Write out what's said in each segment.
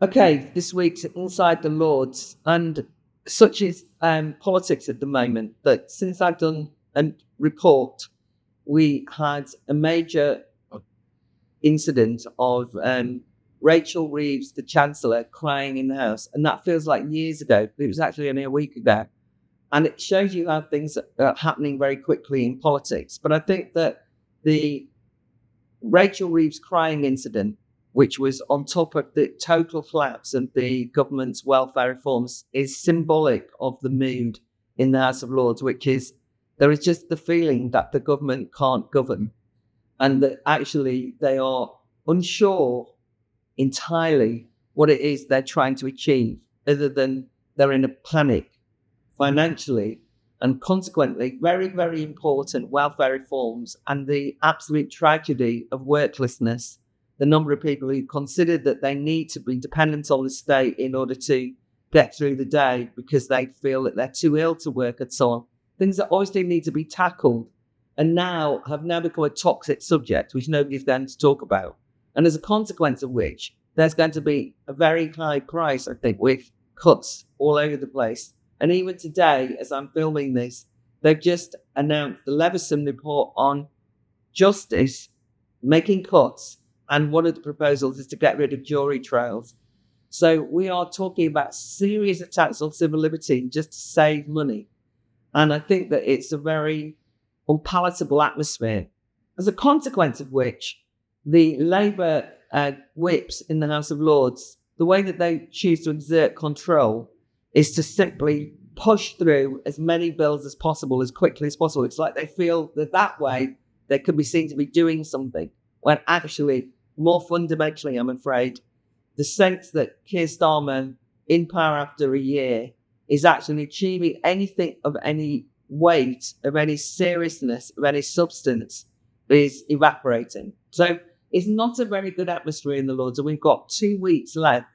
Okay, this week's Inside the Lords, and such is politics at the moment that since I've done a report, we had a major incident of Rachel Reeves, the Chancellor, crying in the House, and that feels like years ago. It was actually only a week ago, and it shows you how things are happening very quickly in politics. But I think that the Rachel Reeves crying incident, which was on top of the total collapse of the government's welfare reforms, is symbolic of the mood in the House of Lords, which is there is just the feeling that the government can't govern and that actually they are unsure entirely what it is they're trying to achieve, other than they're in a panic financially, and consequently, very, very important welfare reforms and the absolute tragedy of worklessness. The number of people who consider that they need to be dependent on the state in order to get through the day because they feel that they're too ill to work and so on. Things that obviously need to be tackled and now have become a toxic subject, which nobody's going to talk about. And as a consequence of which, there's going to be a very high price, I think, with cuts all over the place. And even today, as I'm filming this, they've just announced the Leveson report on justice, making cuts. And one of the proposals is to get rid of jury trials. So we are talking about serious attacks on civil liberty just to save money. And I think that it's a very unpalatable atmosphere. As a consequence of which, the Labour whips in the House of Lords, the way that they choose to exert control is to simply push through as many bills as possible, as quickly as possible. It's like they feel that way they could be seen to be doing something, when actually, more fundamentally, I'm afraid, the sense that Keir Starmer, in power after a year, is actually achieving anything of any weight, of any seriousness, of any substance, is evaporating. So it's not a very good atmosphere in the Lords, and we've got 2 weeks left.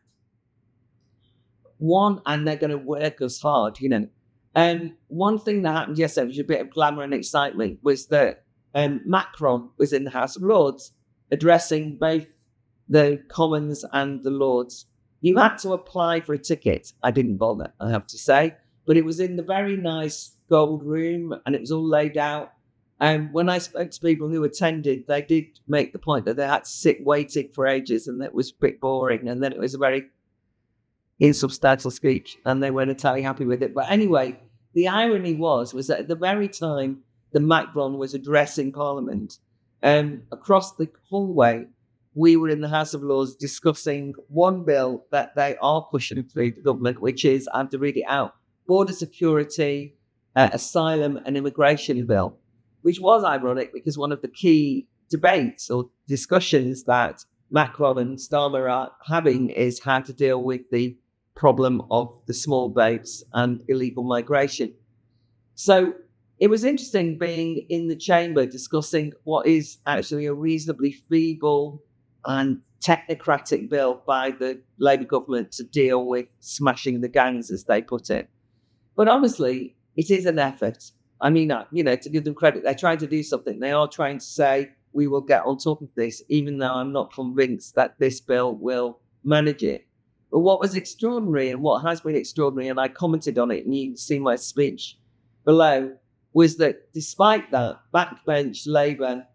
And they're going to work us hard, one thing that happened yesterday, which was a bit of glamour and excitement, was that Macron was in the House of Lords addressing both the Commons and the Lords. You had to apply for a ticket. I didn't bother, I have to say, but it was in the very nice gold room and it was all laid out. And when I spoke to people who attended, they did make the point that they had to sit waiting for ages and that was a bit boring. And then it was a very insubstantial speech and they weren't entirely happy with it. But anyway, the irony was that at the very time that Macron was addressing Parliament, across the hallway, we were in the House of Lords discussing one bill that they are pushing through the government, which is, I have to read it out, Border Security, Asylum and Immigration Bill, which was ironic because one of the key debates or discussions that Macron and Starmer are having is how to deal with the problem of the small boats and illegal migration. So it was interesting being in the chamber discussing what is actually a reasonably feeble and technocratic bill by the Labour government to deal with smashing the gangs, as they put it. But honestly, it is an effort. I mean, to give them credit, they're trying to do something. They are trying to say, we will get on top of this, even though I'm not convinced that this bill will manage it. But what was extraordinary and what has been extraordinary, and I commented on it, and you can see my speech below, was that despite that, backbench Labour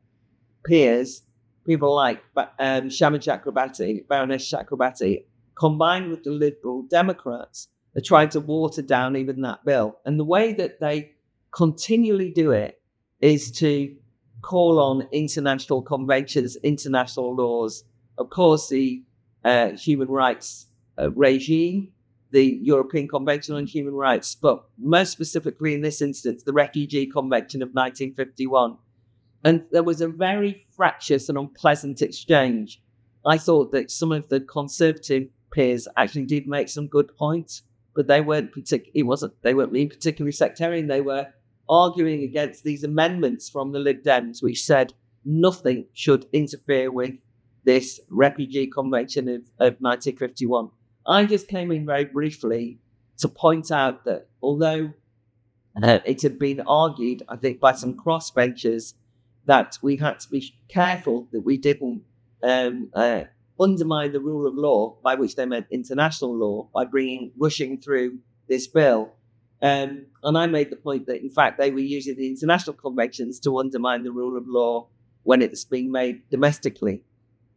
peers, people like Baroness Chakrabarti, combined with the Liberal Democrats, are trying to water down even that bill. And the way that they continually do it is to call on international conventions, international laws, of course, the human rights regime, the European Convention on Human Rights, but most specifically in this instance, the Refugee Convention of 1951. And there was a very fractious and unpleasant exchange. I thought that some of the Conservative peers actually did make some good points, but they weren't being particularly sectarian. They were arguing against these amendments from the Lib Dems, which said nothing should interfere with this Refugee Convention of 1951. I just came in very briefly to point out that although it had been argued, I think, by some crossbenchers that we had to be careful that we didn't undermine the rule of law, by which they meant international law, by rushing through this bill. And I made the point that, in fact, they were using the international conventions to undermine the rule of law when it's being made domestically,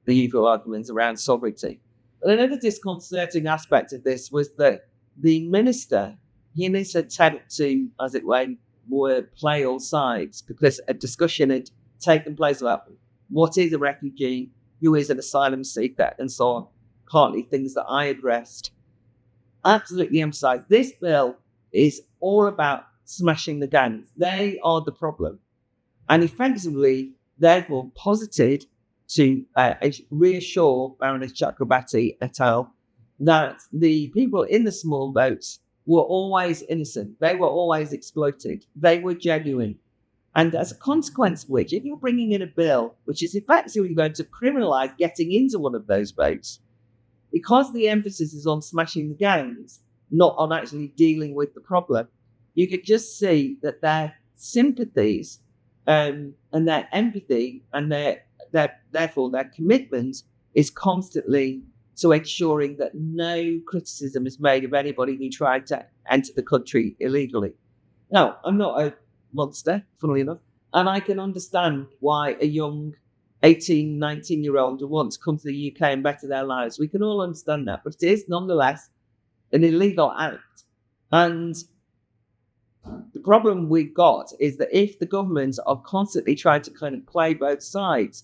the usual arguments around sovereignty. But another disconcerting aspect of this was that the minister, in his attempt to, as it were, play all sides, because a discussion had taken place about what is a refugee, who is an asylum seeker, and so on, partly things that I addressed, absolutely emphasised this bill is all about smashing the gangs. They are the problem. And effectively, therefore, posited to reassure Baroness Chakrabarti et al. That the people in the small boats were always innocent. They were always exploited. They were genuine. And as a consequence of which, if you're bringing in a bill which is effectively going to criminalise getting into one of those boats, because the emphasis is on smashing the gangs, not on actually dealing with the problem, you could just see that their sympathies and their empathy and therefore their commitment is constantly to ensuring that no criticism is made of anybody who tried to enter the country illegally. Now, I'm not a monster, funnily enough, and I can understand why a young 18, 19-year-old who wants to come to the UK and better their lives, we can all understand that, but it is nonetheless an illegal act. And the problem we've got is that if the governments are constantly trying to kind of play both sides,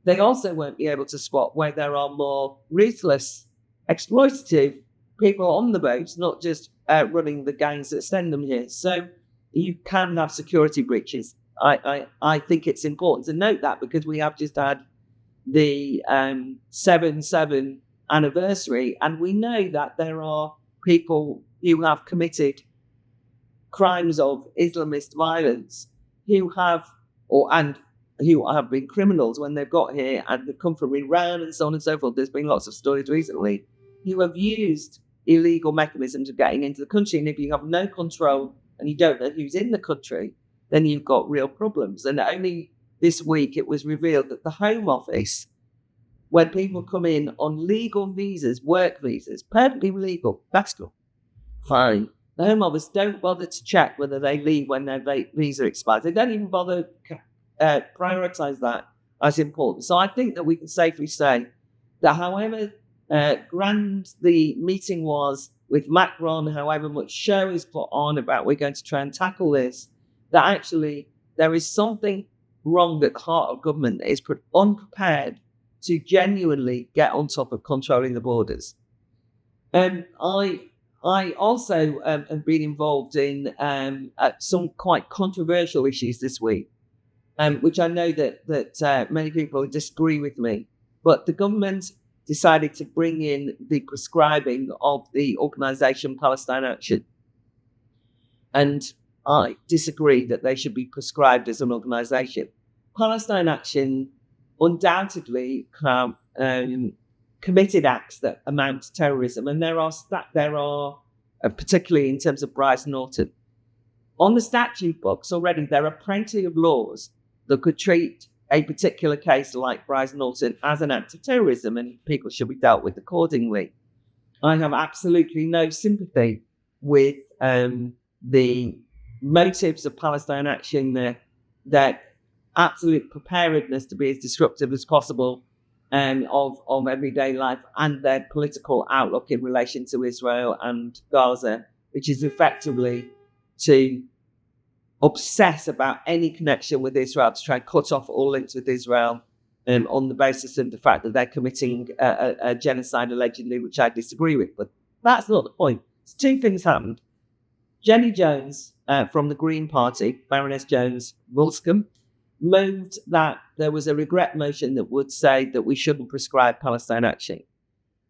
they also won't be able to spot where there are more ruthless, exploitative people on the boats, not just running the gangs that send them here. So you can have security breaches. I think it's important to note that, because we have just had the 7/7 anniversary, and we know that there are people who have committed crimes of Islamist violence who have been criminals when they've got here and have come from Iran and so on and so forth. There's been lots of stories recently who have used illegal mechanisms of getting into the country. And if you have no control and you don't know who's in the country, then you've got real problems. And only this week it was revealed that the Home Office, when people come in on legal visas, work visas, perfectly legal, that's good, fine. The Home Office don't bother to check whether they leave when their visa expires. They don't even bother prioritise that as important. So I think that we can safely say that however grand the meeting was with Macron, however much show is put on about we're going to try and tackle this, that actually there is something wrong at the heart of government that is unprepared to genuinely get on top of controlling the borders. I also have been involved in some quite controversial issues this week, which I know that many people disagree with me. But the government decided to bring in the prescribing of the organisation Palestine Action. And I disagree that they should be prescribed as an organisation. Palestine Action undoubtedly have committed acts that amount to terrorism, and there are particularly in terms of Bryce Norton. On the statute books already, there are plenty of laws that could treat a particular case like Bryce Norton as an act of terrorism, and people should be dealt with accordingly. I have absolutely no sympathy with the motives of Palestine Action, their absolute preparedness to be as disruptive as possible of everyday life, and their political outlook in relation to Israel and Gaza, which is effectively to obsess about any connection with Israel, to try and cut off all links with Israel on the basis of the fact that they're committing a genocide allegedly, which I disagree with. But that's not the point. So two things happened. Jenny Jones from the Green Party, Baroness Jones Wolscombe, moved that there was a regret motion that would say that we shouldn't prescribe Palestine Action.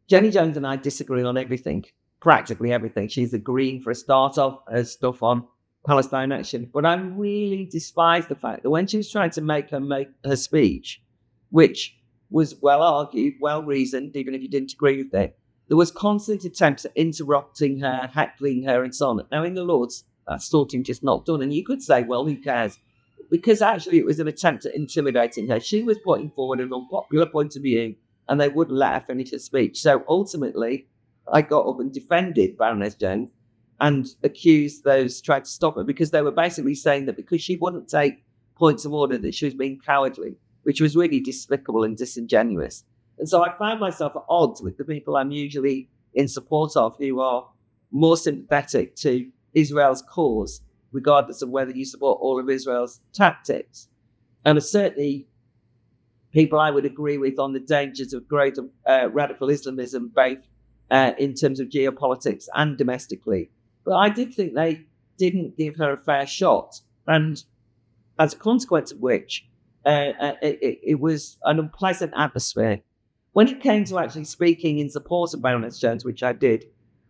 Jenny Jones and I disagree on everything, practically everything. She's agreeing for a start of her stuff on Palestine Action. But I really despise the fact that when she was trying to make her speech, which was well argued, well reasoned, even if you didn't agree with it, there was constant attempts at interrupting her, heckling her, and so on. Now, in the Lords, that's sort of just not done. And you could say, well, who cares? Because actually it was an attempt at intimidating her. She was putting forward an unpopular point of view, and they wouldn't let her finish her speech. So ultimately, I got up and defended Baroness Jones and accused those trying to stop her, because they were basically saying that because she wouldn't take points of order, that she was being cowardly, which was really despicable and disingenuous. And so I found myself at odds with the people I'm usually in support of, who are more sympathetic to Israel's cause, regardless of whether you support all of Israel's tactics. And certainly people I would agree with on the dangers of growth of radical Islamism, both in terms of geopolitics and domestically. But I did think they didn't give her a fair shot. And as a consequence of which, it was an unpleasant atmosphere. When it came to actually speaking in support of Baroness Jones, which I did,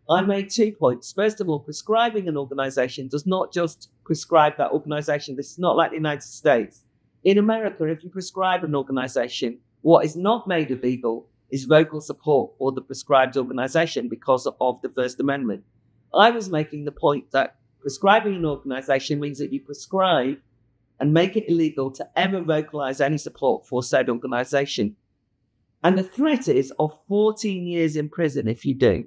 I made 2 points. First of all, prescribing an organisation does not just prescribe that organisation. This is not like the United States. In America, if you prescribe an organisation, what is not made illegal is vocal support for the prescribed organisation because of the First Amendment. I was making the point that prescribing an organisation means that you prescribe and make it illegal to ever vocalise any support for said organisation. And the threat is of 14 years in prison if you do.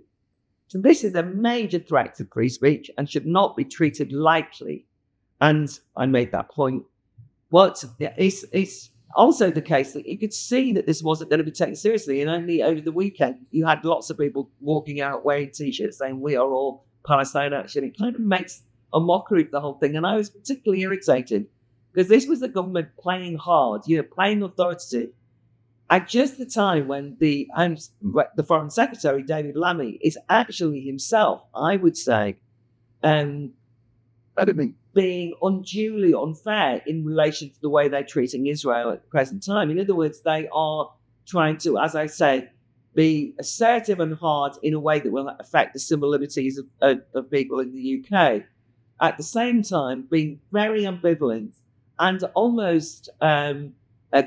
So this is a major threat to free speech and should not be treated lightly. And I made that point. But it's also the case that you could see that this wasn't going to be taken seriously. And only over the weekend, you had lots of people walking out wearing T-shirts saying, "We are all Palestine Action." It kind of makes a mockery of the whole thing. And I was particularly irritated because this was the government playing hard, playing authoritative at just the time when the Foreign Secretary, David Lammy, is actually himself, I would say, being unduly unfair in relation to the way they're treating Israel at the present time. In other words, they are trying to, as I say, be assertive and hard in a way that will affect the civil liberties of people in the UK. At the same time, being very ambivalent and almost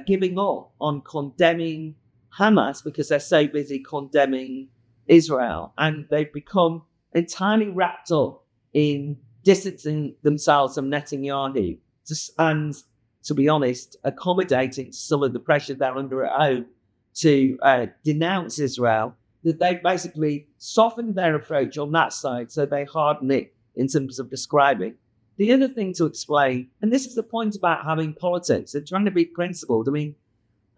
giving up on condemning Hamas because they're so busy condemning Israel. And they've become entirely wrapped up in distancing themselves from Netanyahu and, to be honest, accommodating some of the pressure they're under at home to denounce Israel, that they've basically softened their approach on that side, so they harden it in terms of prescribing. The other thing to explain, and this is the point about having politics, they're trying to be principled. I mean,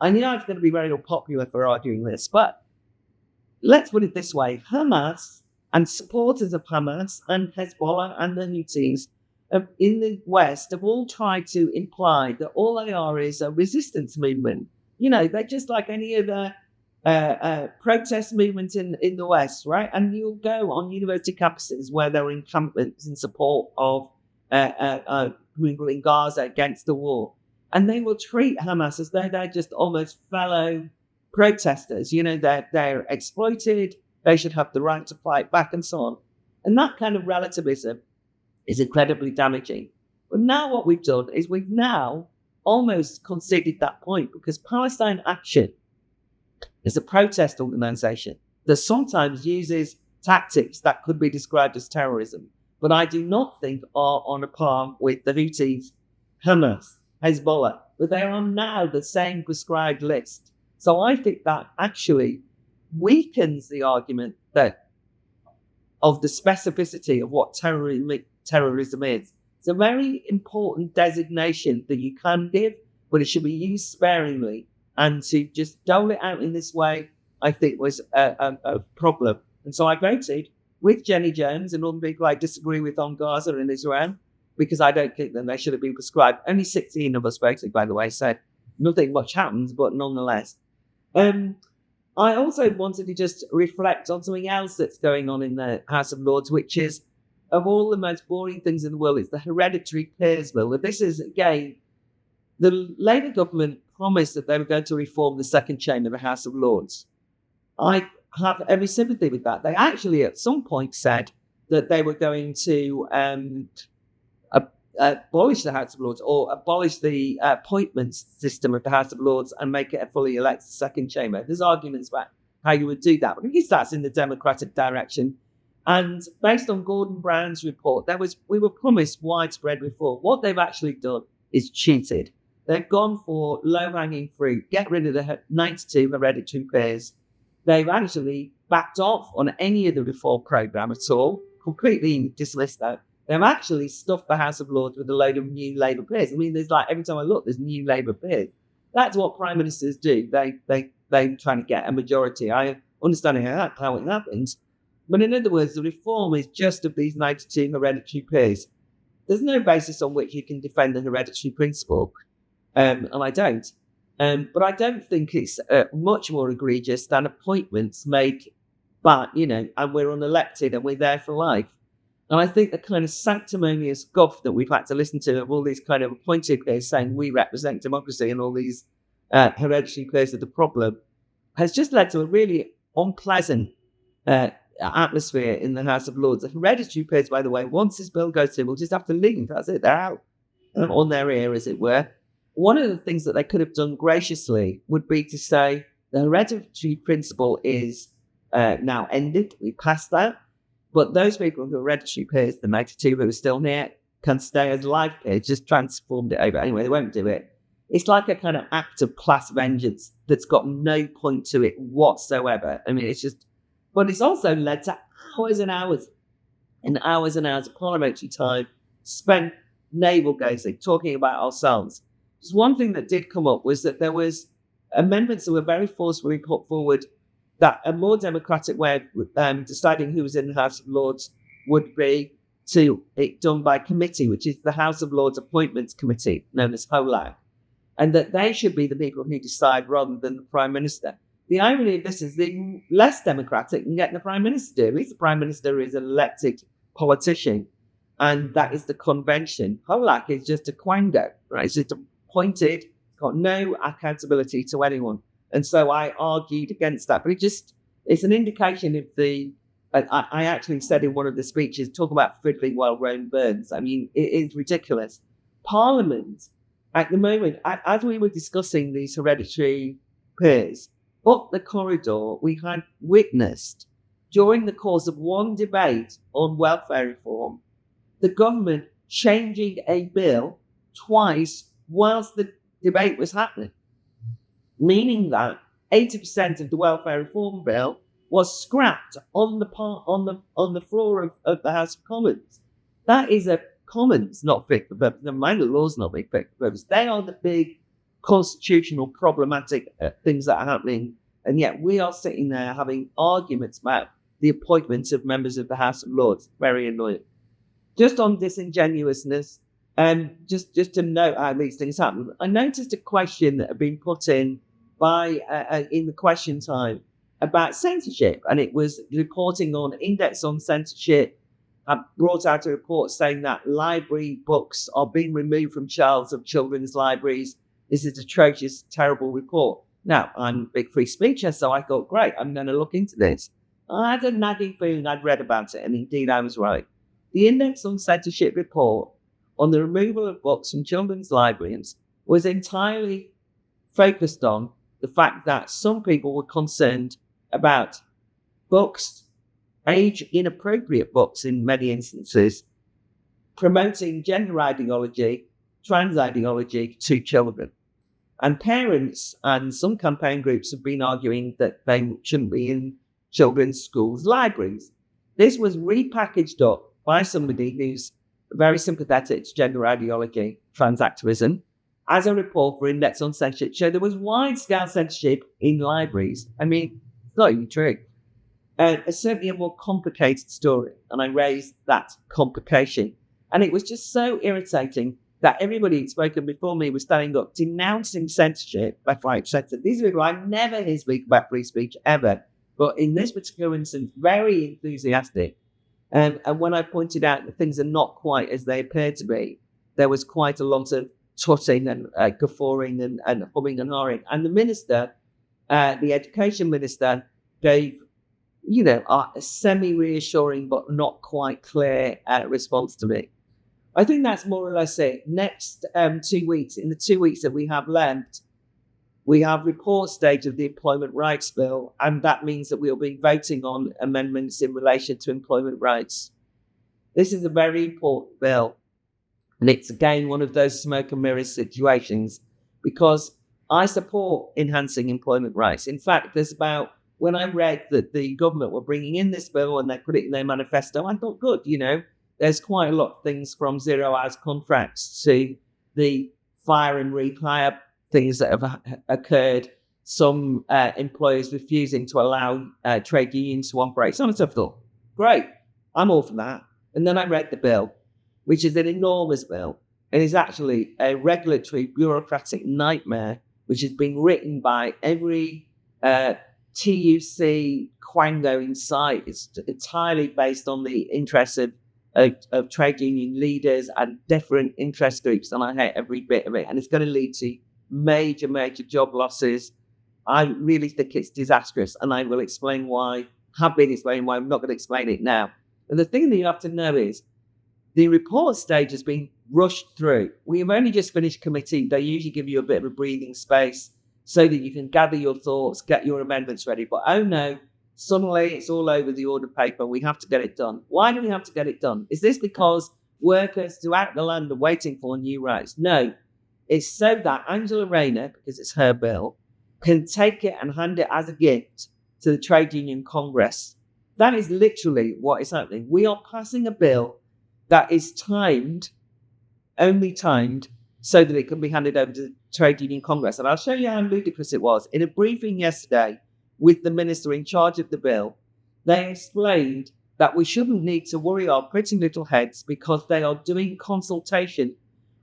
I know I'm going to be very unpopular for arguing this, but let's put it this way. Hamas and supporters of Hamas and Hezbollah and the Houthis in the West have all tried to imply that all they are is a resistance movement. They're just like any other protest movement in the West, right? And you'll go on university campuses where there are encampments in support of people in Gaza against the war. And they will treat Hamas as though they're just almost fellow protesters. They're exploited. They should have the right to fight back and so on. And that kind of relativism is incredibly damaging. But now what we've done is we've now almost conceded that point, because Palestine Action is a protest organisation that sometimes uses tactics that could be described as terrorism, but I do not think are on a par with the Houthis, Hamas, Hezbollah, but they are on now the same prescribed list. So I think that actually weakens the argument of the specificity of what terrorism is. It's a very important designation that you can give, but it should be used sparingly. And to just dole it out in this way, I think was a problem. And so I voted with Jenny Jones and other people I disagree with on Gaza and Israel, because I don't think that they should have been prescribed. Only 16 of us voted, by the way, so nothing much happens, but nonetheless. I also wanted to just reflect on something else that's going on in the House of Lords, which is, of all the most boring things in the world, it's the Hereditary Peers Bill. This is, again, the Labour government promised that they were going to reform the second chamber of the House of Lords. I have every sympathy with that. They actually, at some point, said that they were going to abolish the House of Lords, or abolish the appointments system of the House of Lords and make it a fully elected second chamber. There's arguments about how you would do that, but at least that's in the democratic direction. And based on Gordon Brown's report, we were promised widespread reform. What they've actually done is cheated. They've gone for low-hanging fruit, get rid of the 92 hereditary peers. They've actually backed off on any of the reform programme at all, completely dismissed that. They've actually stuffed the House of Lords with a load of new Labour peers. I mean, there's like, every time I look, there's new Labour peers. That's what prime ministers do. They try to get a majority. I understand how it happens. But in other words, the reform is just of these 92 hereditary peers. There's no basis on which you can defend the hereditary principle. And I don't. But I don't think it's much more egregious than appointments made by, and we're unelected and we're there for life. And I think the kind of sanctimonious guff that we've had to listen to of all these kind of appointed peers saying we represent democracy and all these hereditary peers are the problem has just led to a really unpleasant atmosphere in the House of Lords. The hereditary peers, by the way, once this bill goes through, will just have to leave. That's it. They're out on their ear, as it were. One of the things that they could have done graciously would be to say the hereditary principle is now ended. We passed that. But those people who are hereditary peers, the 92 who are still here, can stay as life peers, just transformed it over. Anyway, they won't do it. It's like a kind of act of class vengeance that's got no point to it whatsoever. I mean, it's just, but it's also led to hours and hours and hours and hours of parliamentary time spent navel gazing, talking about ourselves. Just one thing that did come up was that there was amendments that were very forcefully put forward that a more democratic way of deciding who was in the House of Lords would be to it done by committee, which is the House of Lords Appointments Committee, known as HOLAC, and that they should be the people who decide rather than the Prime Minister. The irony of this is the less democratic than getting the Prime Minister. At least the Prime Minister is an elected politician, and that is the convention. HOLAC is just a quango, right? It's just appointed, got no accountability to anyone. And so I argued against that. But it's an indication of I actually said in one of the speeches, talk about fiddling while Rome burns. I mean, it is ridiculous. Parliament, at the moment, as we were discussing these hereditary peers, up the corridor, we had witnessed during the course of one debate on welfare reform, the government changing a bill twice whilst the debate was happening. Meaning that 80% of the welfare reform bill was scrapped on the floor of the House of Commons. That is a Commons not fit for purpose. Never mind, the law's not fit for purpose. They are the big constitutional problematic things that are happening, and yet we are sitting there having arguments about the appointments of members of the House of Lords. Very annoying. Just on disingenuousness, just to note how these things happen, I noticed a question that had been put in in the question time about censorship, and it was reporting on Index on Censorship had brought out a report saying that library books are being removed from shelves of children's libraries. This is atrocious, terrible report. Now, I'm a big free speaker, so I thought, great, I'm going to look into this. I had a nagging feeling I'd read about it, and indeed I was right. The Index on Censorship report on the removal of books from children's libraries was entirely focused on the fact that some people were concerned about books, age-inappropriate books in many instances, promoting gender ideology, trans ideology to children. And parents and some campaign groups have been arguing that they shouldn't be in children's schools' libraries. This was repackaged up by somebody who's very sympathetic to gender ideology, trans activism, as a report for Index on Censorship showed there was wide-scale censorship in libraries. I mean, it's not even true. It's certainly a more complicated story, and I raised that complication. And it was just so irritating that everybody who'd spoken before me was standing up denouncing censorship by Free Censorship. These are people I never hear speak about free speech ever, but in this particular instance, very enthusiastic. And when I pointed out that things are not quite as they appear to be, there was quite a lot of tutting and guffawing and humming and hawing. And the minister, the education minister, gave, a semi-reassuring but not quite clear response to me. I think that's more or less it. Next 2 weeks, in the 2 weeks that we have left, we have report stage of the Employment Rights Bill, and that means that we'll be voting on amendments in relation to employment rights. This is a very important bill, and it's again one of those smoke and mirrors situations. because I support enhancing employment rights. In fact, when I read that the government were bringing in this bill and they put it in their manifesto, I thought, good, there's quite a lot of things from 0 hours contracts to the fire and rehire things that have occurred, some employers refusing to allow trade unions to operate. So I thought, great, I'm all for that. And then I read the bill, which is an enormous bill. It is actually a regulatory bureaucratic nightmare, which has been written by every TUC quango in sight. It's entirely based on the interests of trade union leaders and different interest groups, and I hate every bit of it. And it's going to lead to major, major job losses. I really think it's disastrous, and I will explain why. Have been explaining why. I'm not going to explain it now. And the thing that you have to know is the report stage has been rushed through. We have only just finished committee. They usually give you a bit of a breathing space so that you can gather your thoughts, get your amendments ready. But oh no, suddenly it's all over the order paper. We have to get it done. Why do we have to get it done? Is this because workers throughout the land are waiting for new rights? No, it's so that Angela Rayner, because it's her bill, can take it and hand it as a gift to the Trade Union Congress. That is literally what is happening. We are passing a bill that is only timed, so that it can be handed over to the Trade Union Congress. And I'll show you how ludicrous it was. In a briefing yesterday with the minister in charge of the bill, they explained that we shouldn't need to worry our pretty little heads because they are doing consultation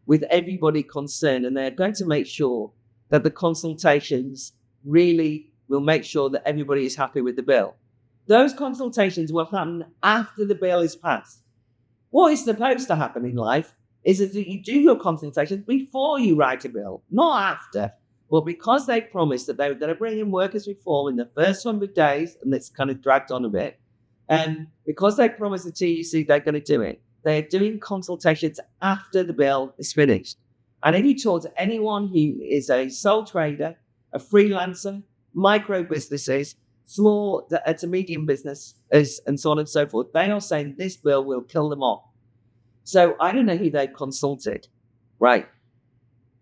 with everybody concerned, and they're going to make sure that the consultations really will make sure that everybody is happy with the bill. Those consultations will happen after the bill is passed. What is supposed to happen in life is that you do your consultations before you write a bill, not after. Well, because they promised that they were going to bring in workers' reform in the first 100 days, and it's kind of dragged on a bit, and because they promised the TUC they're going to do it, they're doing consultations after the bill is finished. And if you talk to anyone who is a sole trader, a freelancer, micro businesses, small to medium business, and so on and so forth, they are saying this bill will kill them off. So I don't know who they've consulted, right?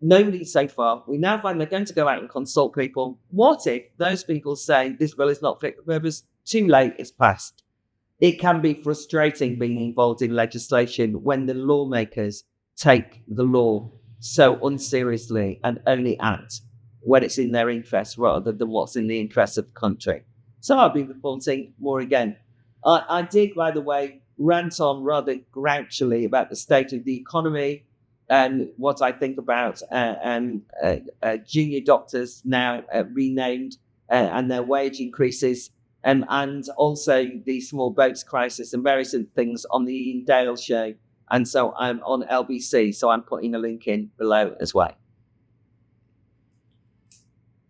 Nobody so far. We now find they're going to go out and consult people. What if those people say this bill is not fit for purpose? Too late, it's passed. It can be frustrating being involved in legislation when the lawmakers take the law so unseriously and only act when it's in their interest rather than what's in the interest of the country. So I'll be reporting more again. I did, by the way, rant on rather grouchily about the state of the economy and what I think about junior doctors now renamed and their wage increases, and also the small boats crisis and various other things on the Ian Dale show. And so I'm on LBC, so I'm putting a link in below as well.